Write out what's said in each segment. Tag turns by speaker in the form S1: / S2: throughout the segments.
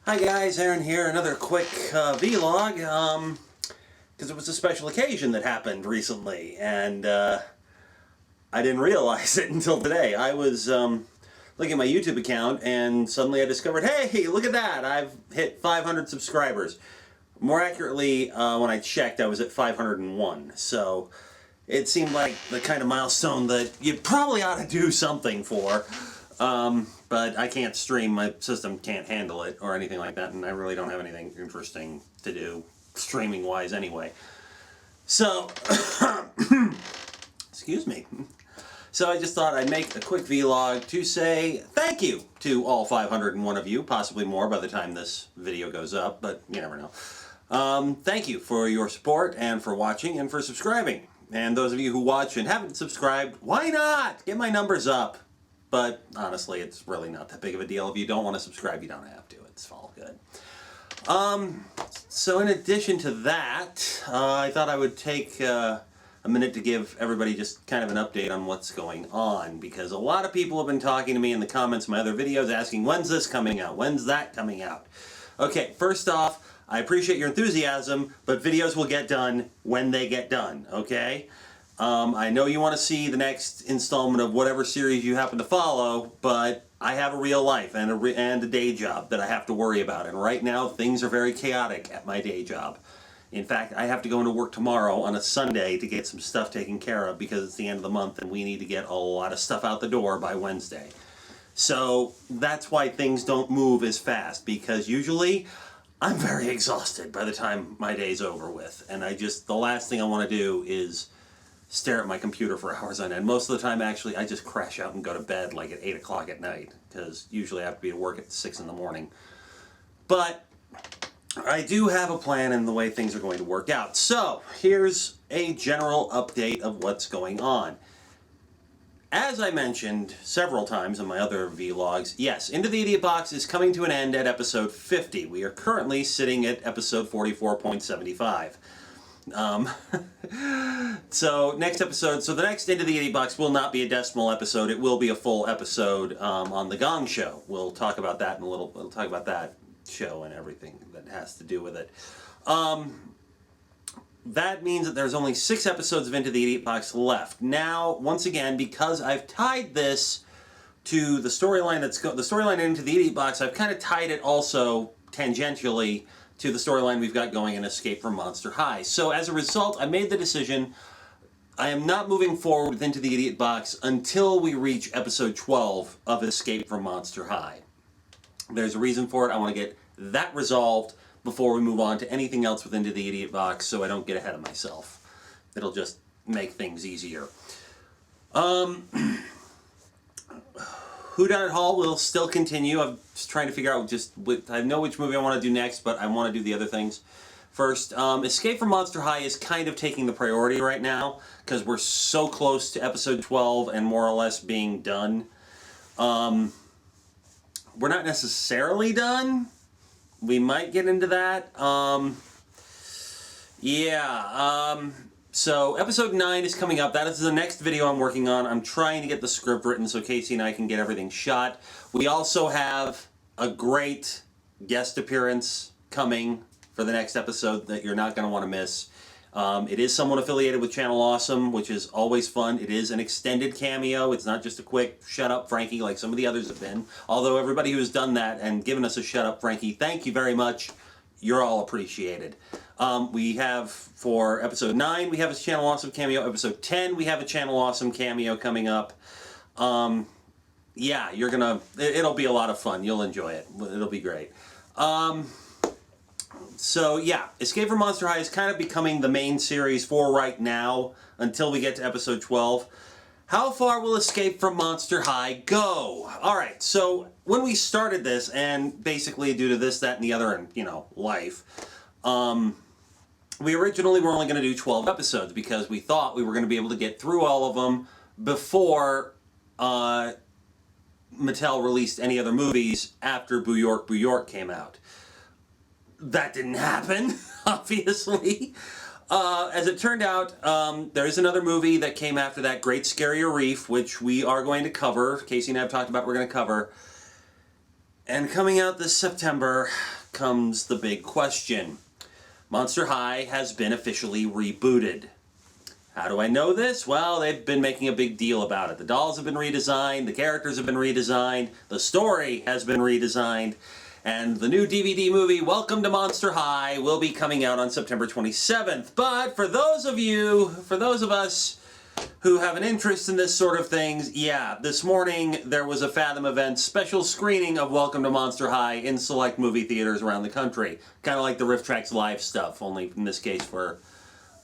S1: Hi guys, Aaron here. Another quick vlog, because it was a special occasion that happened recently, and I didn't realize it until today. I was looking at my YouTube account, and suddenly I discovered, hey, look at that! I've hit 500 subscribers. More accurately, when I checked, I was at 501. So it seemed like the kind of milestone that you probably ought to do something for. But I can't stream, my system can't handle it or anything like that, and I really don't have anything interesting to do streaming wise anyway. So, excuse me. So I just thought I'd make a quick vlog to say thank you to all 501 of you, possibly more by the time this video goes up, but you never know. Thank you for your support and for watching and for subscribing. And those of you who watch and haven't subscribed, why not? Get my numbers up. But honestly, it's really not that big of a deal. If you don't want to subscribe, you don't have to. It's all good. So in addition to that, I thought I would take a minute to give everybody just kind of an update on what's going on, because a lot of people have been talking to me in the comments of my other videos asking, when's this coming out? When's that coming out? Okay, first off, I appreciate your enthusiasm, but videos will get done when they get done, okay? I know you want to see the next installment of whatever series you happen to follow, but I have a real life and a day job that I have to worry about, and right now things are very chaotic at my day job. In fact, I have to go into work tomorrow on a Sunday to get some stuff taken care of because it's the end of the month and we need to get a lot of stuff out the door by Wednesday. So that's why things don't move as fast, because usually I'm very exhausted by the time my day's over with, and the last thing I want to do is stare at my computer for hours on end. Most of the time, actually, I just crash out and go to bed like at 8 o'clock at night, because usually I have to be at work at 6 in the morning. But I do have a plan in the way things are going to work out. So here's a general update of what's going on. As I mentioned several times in my other vlogs, yes, Into the Idiot Box is coming to an end at episode 50. We are currently sitting at episode 44.75. So next episode, so the next Into the Idiot Box will not be a decimal episode, it will be a full episode on The Gong Show. We'll talk about that in a little, we'll talk about that show and everything that has to do with it. That means that there's only 6 episodes of Into the Idiot Box left. Now, once again, because I've tied this to the storyline the storyline Into the Idiot Box, I've kind of tied it also tangentially to the storyline we've got going in Escape from Monster High. So as a result, I made the decision I am not moving forward with Into the Idiot Box until we reach episode 12 of Escape from Monster High. There's a reason for it. I want to get that resolved before we move on to anything else with Into the Idiot Box, so I don't get ahead of myself. It'll just make things easier. Whodunit Hall will still continue. I'm just trying to figure out I know which movie I want to do next, but I want to do the other things first. Escape from Monster High is kind of taking the priority right now, because we're so close to episode 12 and more or less being done. We're not necessarily done. We might get into that. So episode 9 is coming up. That is the next video I'm working on. I'm trying to get the script written so Casey and I can get everything shot. We also have a great guest appearance coming for the next episode that you're not going to want to miss. It is someone affiliated with Channel Awesome, which is always fun. It is an extended cameo. It's not just a quick shut up Frankie like some of the others have been. Although everybody who has done that and given us a shut up Frankie, thank you very much. You're all appreciated. We have, for episode 9, we have a Channel Awesome cameo. Episode 10, we have a Channel Awesome cameo coming up. Yeah, it'll be a lot of fun. You'll enjoy it. It'll be great. So yeah, Escape from Monster High is kind of becoming the main series for right now, until we get to episode 12. How far will Escape from Monster High go? Alright, so when we started this, and basically due to this, that, and the other, and, life, we originally were only going to do 12 episodes because we thought we were going to be able to get through all of them before Mattel released any other movies after Boo York, Boo York came out. That didn't happen, obviously. As it turned out, there is another movie that came after that, Great Scarier Reef, which we are going to cover. Casey and I have talked about we're going to cover. And coming out this September comes the big question. Monster High has been officially rebooted. How do I know this? Well, they've been making a big deal about it. The dolls have been redesigned, the characters have been redesigned, the story has been redesigned, and the new DVD movie, Welcome to Monster High, will be coming out on September 27th. But for those of us who have an interest in this sort of things, yeah, this morning there was a Fathom Events special screening of Welcome to Monster High in select movie theaters around the country. Kind of like the Riff Tracks Live stuff, only in this case for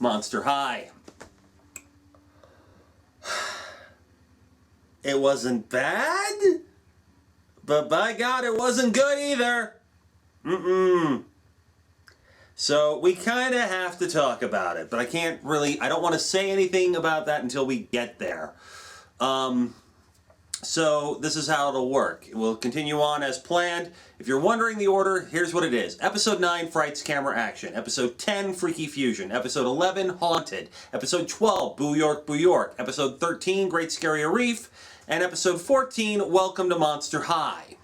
S1: Monster High. It wasn't bad, but by God, it wasn't good either. So we kind of have to talk about it, but I don't want to say anything about that until we get there. So this is how it'll work. We'll continue on as planned. If you're wondering the order, here's what it is. Episode 9, Frights Camera Action. Episode 10, Freaky Fusion. Episode 11, Haunted. Episode 12, Boo York, Boo York. Episode 13, Great Scary Reef. And episode 14, Welcome to Monster High.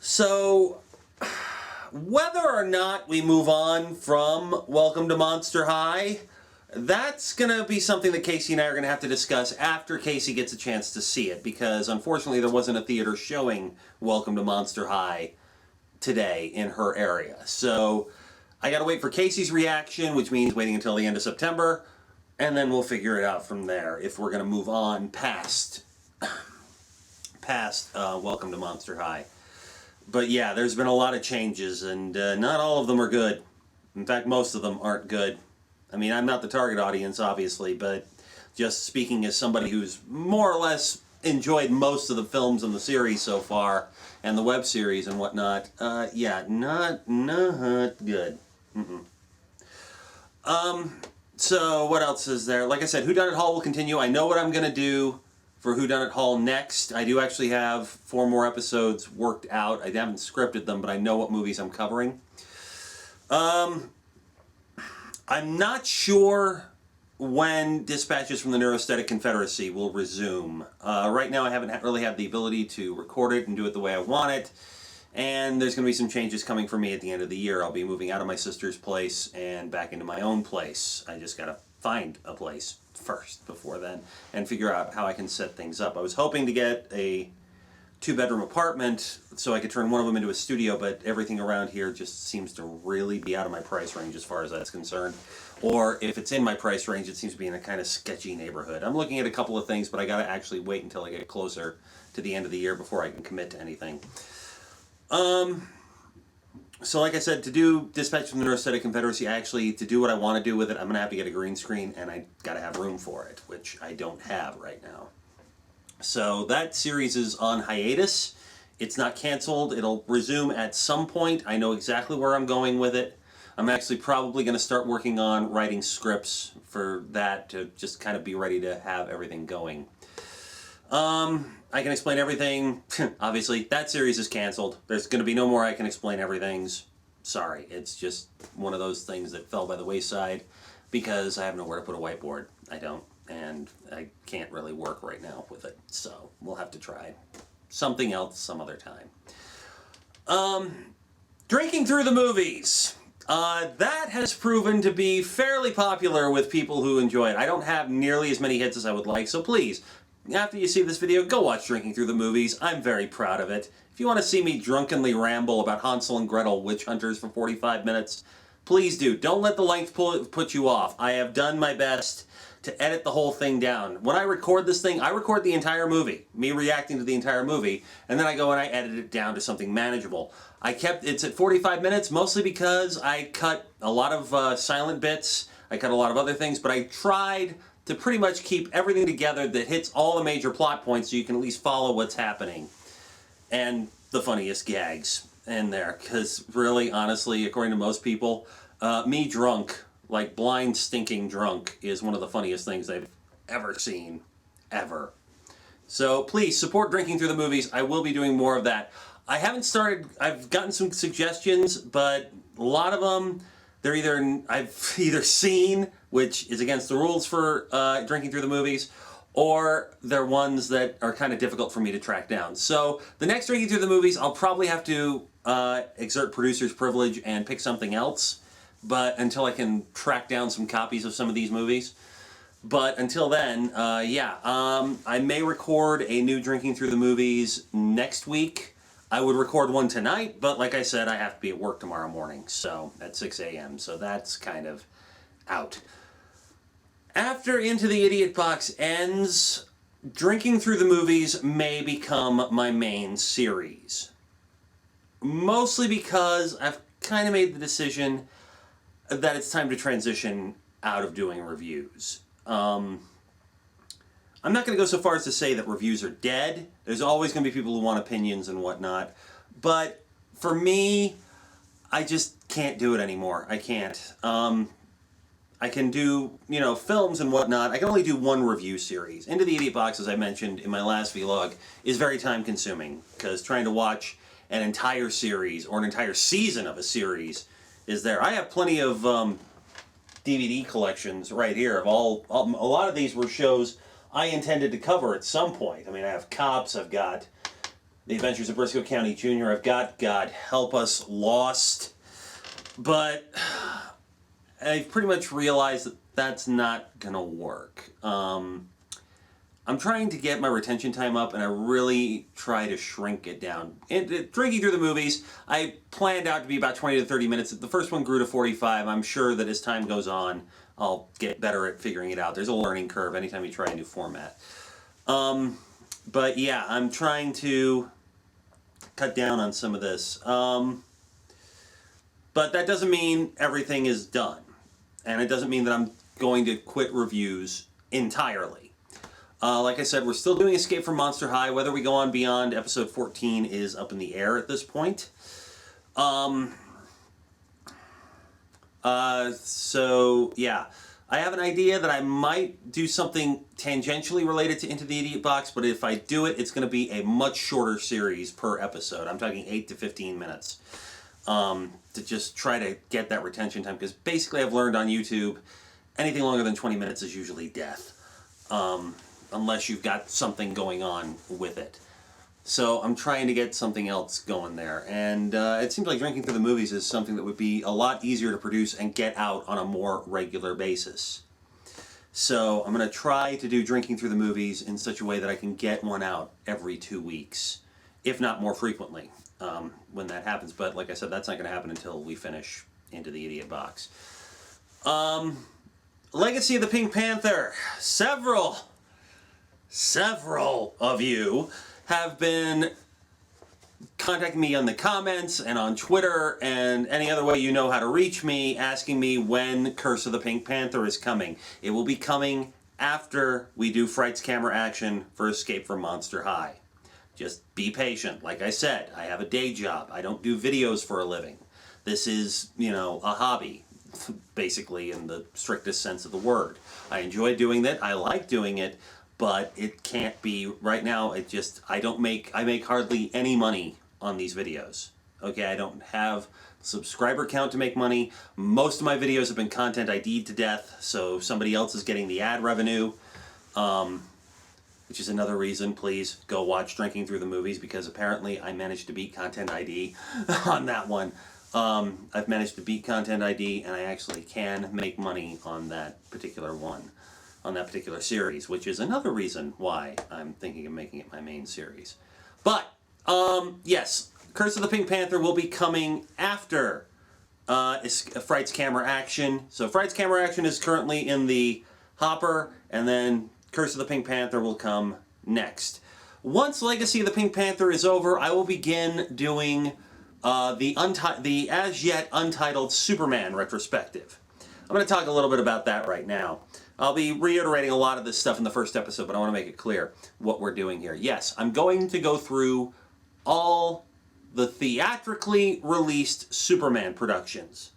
S1: So, whether or not we move on from Welcome to Monster High, that's going to be something that Casey and I are going to have to discuss after Casey gets a chance to see it, because unfortunately there wasn't a theater showing Welcome to Monster High today in her area. So I got to wait for Casey's reaction, which means waiting until the end of September, and then we'll figure it out from there if we're going to move on past Welcome to Monster High. But yeah, there's been a lot of changes, and not all of them are good. In fact, most of them aren't good. I mean, I'm not the target audience, obviously, but just speaking as somebody who's more or less enjoyed most of the films in the series so far, and the web series and whatnot, yeah, not good. So what else is there? Like I said, Whodunit Hall will continue. I know what I'm going to do for Whodunit Hall next. I do actually have 4 more episodes worked out. I haven't scripted them, but I know what movies I'm covering. I'm not sure when Dispatches from the Neuroaesthetic Confederacy will resume. Right now I haven't really had the ability to record it and do it the way I want it. And there's going to be some changes coming for me at the end of the year. I'll be moving out of my sister's place and back into my own place. I just got to find a place first before then and figure out how I can set things up. I was hoping to get a 2-bedroom apartment so I could turn one of them into a studio, but everything around here just seems to really be out of my price range as far as that's concerned. Or if it's in my price range, it seems to be in a kind of sketchy neighborhood. I'm looking at a couple of things, but I got to actually wait until I get closer to the end of the year before I can commit to anything. So like I said, to do Dispatch from the Neuroaesthetic Confederacy, to do what I want to do with it, I'm going to have to get a green screen, and I got to have room for it, which I don't have right now. So that series is on hiatus. It's not canceled. It'll resume at some point. I know exactly where I'm going with it. I'm actually probably going to start working on writing scripts for that to just kind of be ready to have everything going. I Can Explain Everything, obviously, that series is canceled. There's going to be no more I Can Explain Everythings. Sorry, it's just one of those things that fell by the wayside because I have nowhere to put a whiteboard. I don't, and I can't really work right now with it, so we'll have to try something else some other time. Drinking through the movies. That has proven to be fairly popular with people who enjoy it. I don't have nearly as many hits as I would like, so please, after you see this video, go watch Drinking Through the Movies. I'm very proud of it. If you want to see me drunkenly ramble about Hansel and Gretel witch hunters for 45 minutes, please do. Don't let the length put you off. I have done my best to edit the whole thing down. When I record this thing, I record the entire movie, me reacting to the entire movie, and then I go and I edit it down to something manageable. It's at 45 minutes, mostly because I cut a lot of silent bits, I cut a lot of other things, but I tried to pretty much keep everything together that hits all the major plot points so you can at least follow what's happening. And the funniest gags in there, because really, honestly, according to most people, me drunk, like blind, stinking drunk, is one of the funniest things they've ever seen, ever. So please, support Drinking Through the Movies. I will be doing more of that. I've gotten some suggestions, but a lot of them, I've either seen, which is against the rules for Drinking Through the Movies, or they're ones that are kind of difficult for me to track down. So the next drinking through the movies, I'll probably have to exert producer's privilege and pick something else, but until I can track down some copies of some of these movies. But until then, I may record a new drinking through the movies next week. I would record one tonight, but like I said, I have to be at work tomorrow morning, so at 6 a.m., so that's kind of out. After Into the Idiot Box ends, drinking through the movies may become my main series. Mostly because I've kind of made the decision that it's time to transition out of doing reviews. I'm not going to go so far as to say that reviews are dead. There's always going to be people who want opinions and whatnot. But for me, I just can't do it anymore. I can't. I can do, films and whatnot. I can only do one review series. Into the Idiot Box, as I mentioned in my last vlog, is very time consuming, because trying to watch an entire series or an entire season of a series is there. I have plenty of DVD collections right here of a lot of these were shows I intended to cover at some point. I mean, I have Cops, I've got The Adventures of Briscoe County Jr., I've got, God Help Us, Lost, but I've pretty much realized that that's not going to work. I'm trying to get my retention time up, and I really try to shrink it down. And drinking through the movies, I planned out to be about 20 to 30 minutes. The first one grew to 45. I'm sure that as time goes on, I'll get better at figuring it out. There's a learning curve anytime you try a new format. But yeah, I'm trying to cut down on some of this. But that doesn't mean everything is done. And it doesn't mean that I'm going to quit reviews entirely. Like I said, we're still doing Escape from Monster High. Whether we go on beyond episode 14 is up in the air at this point. So, yeah. I have an idea that I might do something tangentially related to Into the Idiot Box, but if I do it, it's going to be a much shorter series per episode. I'm talking 8 to 15 minutes. To just try to get that retention time, because basically I've learned on YouTube anything longer than 20 minutes is usually death, unless you've got something going on with it. So I'm trying to get something else going there, and it seems like drinking through the movies is something that would be a lot easier to produce and get out on a more regular basis. So I'm going to try to do drinking through the movies in such a way that I can get one out every 2 weeks, if not more frequently. When that happens, but like I said, that's not going to happen until we finish Into the Idiot Box. Legacy of the Pink Panther. Several of you have been contacting me on the comments and on Twitter and any other way you know how to reach me, asking me when Curse of the Pink Panther is coming. It will be coming after we do Fright's camera action for Escape from Monster High. Just be patient. Like I said, I have a day job. I don't do videos for a living. This is, a hobby, basically, in the strictest sense of the word. I enjoy doing that. I like doing it, but it can't be, right now, I make hardly any money on these videos. Okay, I don't have subscriber count to make money. Most of my videos have been content ID'd to death, so somebody else is getting the ad revenue. Which is another reason, please go watch Drinking Through the Movies, because apparently I managed to beat Content ID on that one. I've managed to beat Content ID, and I actually can make money on that particular one, on that particular series, which is another reason why I'm thinking of making it my main series. But, yes, Curse of the Pink Panther will be coming after Fright's camera action. So Fright's camera action is currently in the hopper, and then Curse of the Pink Panther will come next. Once Legacy of the Pink Panther is over, I will begin doing the as yet untitled Superman retrospective. I'm going to talk a little bit about that right now. I'll be reiterating a lot of this stuff in the first episode, but I want to make it clear what we're doing here. Yes, I'm going to go through all the theatrically released Superman productions.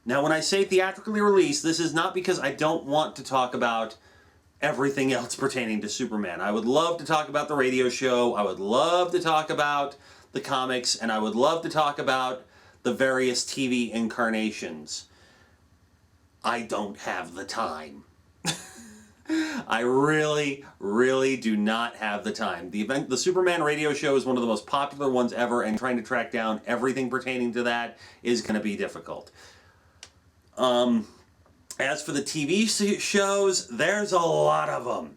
S1: Now, when I say theatrically released, this is not because I don't want to talk about everything else pertaining to Superman. I would love to talk about the radio show, I would love to talk about the comics, and I would love to talk about the various TV incarnations. I don't have the time. I really, really do not have the time. The Superman radio show is one of the most popular ones ever, and trying to track down everything pertaining to that is going to be difficult. As for the TV shows, there's a lot of them.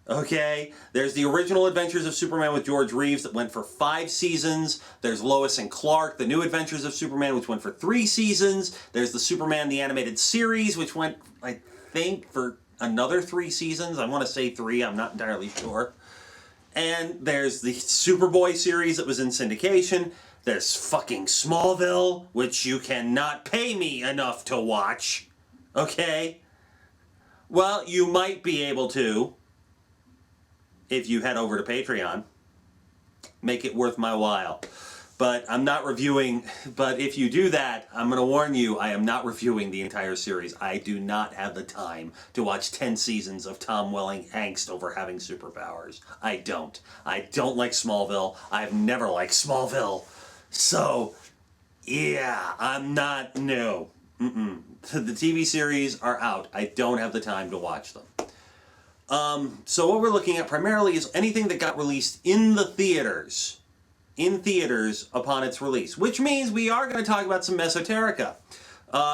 S1: Okay, there's the original Adventures of Superman with George Reeves that went for 5 seasons. There's Lois and Clark, the New Adventures of Superman, which went for 3 seasons. There's the Superman the Animated Series, which went, I think, for another 3 seasons. I want to say 3, I'm not entirely sure. And there's the Superboy series that was in syndication. There's fucking Smallville, which you cannot pay me enough to watch. Okay? Well, you might be able to if you head over to Patreon. Make it worth my while. But I'm not reviewing, but if you do that, I'm going to warn you, I am not reviewing the entire series. I do not have the time to watch 10 seasons of Tom Welling angst over having superpowers. I don't. I don't like Smallville. I've never liked Smallville. So, yeah, I'm not, no. The TV series are out. I don't have the time to watch them. So what we're looking at primarily is anything that got released in the theaters. In theaters upon its release. Which means we are going to talk about some Mesoterica.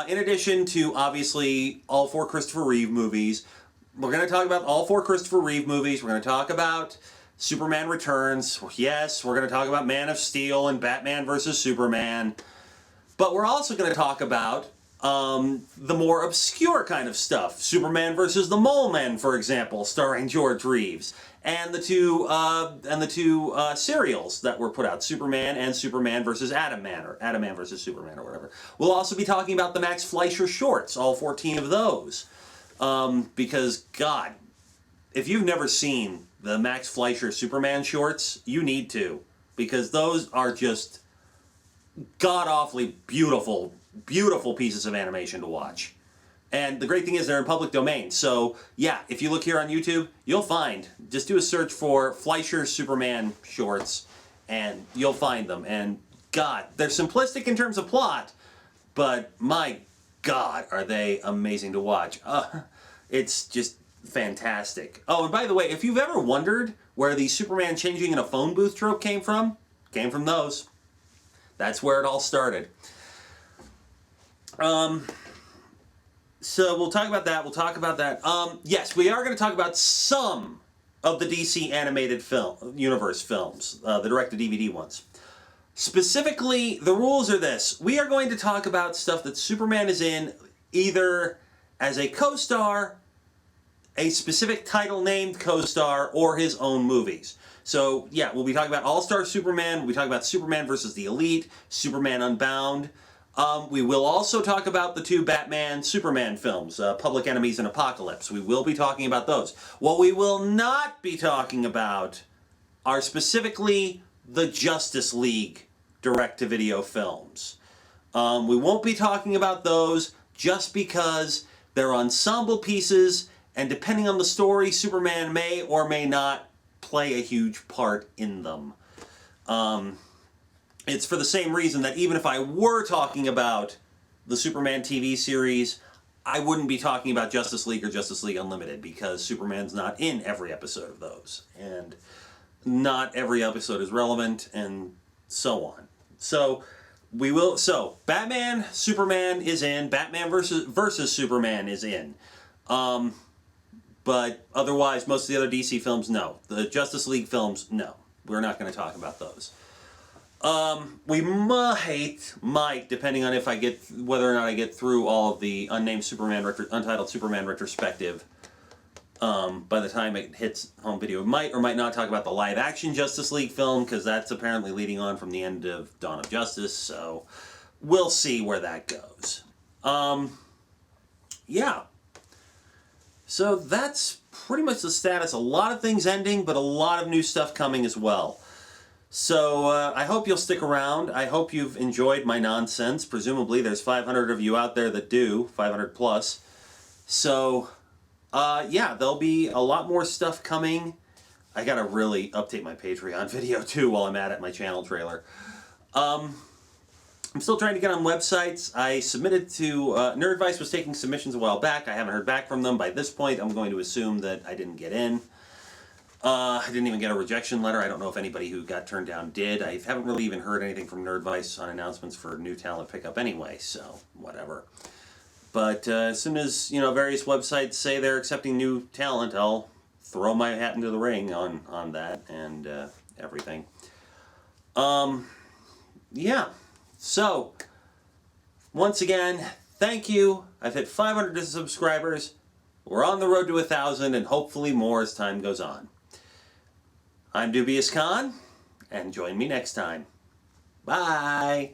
S1: In addition to, obviously, all 4 Christopher Reeve movies. We're going to talk about all 4 Christopher Reeve movies. We're going to talk about Superman Returns. Yes, we're going to talk about Man of Steel and Batman vs. Superman. But we're also going to talk about the more obscure kind of stuff. Superman versus the Mole Men, for example, starring George Reeves. And the two serials that were put out, Superman and Superman versus Atom Man, or Atom Man versus Superman, or whatever. We'll also be talking about the Max Fleischer shorts, all 14 of those. Because, God, if you've never seen the Max Fleischer Superman shorts, you need to. Because those are just god-awfully beautiful, beautiful pieces of animation to watch. And the great thing is they're in public domain. So, yeah, if you look here on YouTube, you'll find, just do a search for Fleischer Superman shorts, and you'll find them. And, God, they're simplistic in terms of plot, but, my God, are they amazing to watch. It's just fantastic. Oh, and by the way, if you've ever wondered where the Superman changing in a phone booth trope came from those. That's where it all started. So we'll talk about that. Yes, we are going to talk about some of the DC animated universe films, the direct-to-DVD ones. Specifically, the rules are this. We are going to talk about stuff that Superman is in either as a co-star, a specific title-named co-star, or his own movies. So, yeah, we'll be talking about All-Star Superman, we'll be talking about Superman versus the Elite, Superman Unbound. We will also talk about the 2 Batman-Superman films, Public Enemies and Apocalypse. We will be talking about those. What we will not be talking about are specifically the Justice League direct-to-video films. We won't be talking about those just because they're ensemble pieces, and depending on the story, Superman may or may not play a huge part in them. It's for the same reason that even if I were talking about the Superman TV series, I wouldn't be talking about Justice League or Justice League Unlimited, because Superman's not in every episode of those. And not every episode is relevant, and so on. So, Batman, Superman is in, Batman versus Superman is in. But otherwise, most of the other DC films, no. The Justice League films, no. We're not going to talk about those. We might, depending on whether or not I get through all of the unnamed Untitled Superman retrospective, by the time it hits home video, we might or might not talk about the live-action Justice League film, because that's apparently leading on from the end of Dawn of Justice, so we'll see where that goes. Yeah. So that's pretty much the status. A lot of things ending, but a lot of new stuff coming as well. So I hope you'll stick around. I hope you've enjoyed my nonsense. Presumably there's 500 of you out there that do, 500 plus. So yeah, there'll be a lot more stuff coming. I gotta really update my Patreon video too while I'm at it, my channel trailer. I'm still trying to get on websites. I submitted to, Nerd Advice was taking submissions a while back. I haven't heard back from them. By this point, I'm going to assume that I didn't get in. I didn't even get a rejection letter. I don't know if anybody who got turned down did. I haven't really even heard anything from Nerd Advice on announcements for new talent pickup anyway, so whatever. But as soon as, various websites say they're accepting new talent, I'll throw my hat into the ring on that and everything. Yeah. So, once again, thank you. I've hit 500 subscribers. We're on the road to 1,000 and hopefully more as time goes on. I'm Dubious Khan, and join me next time. Bye!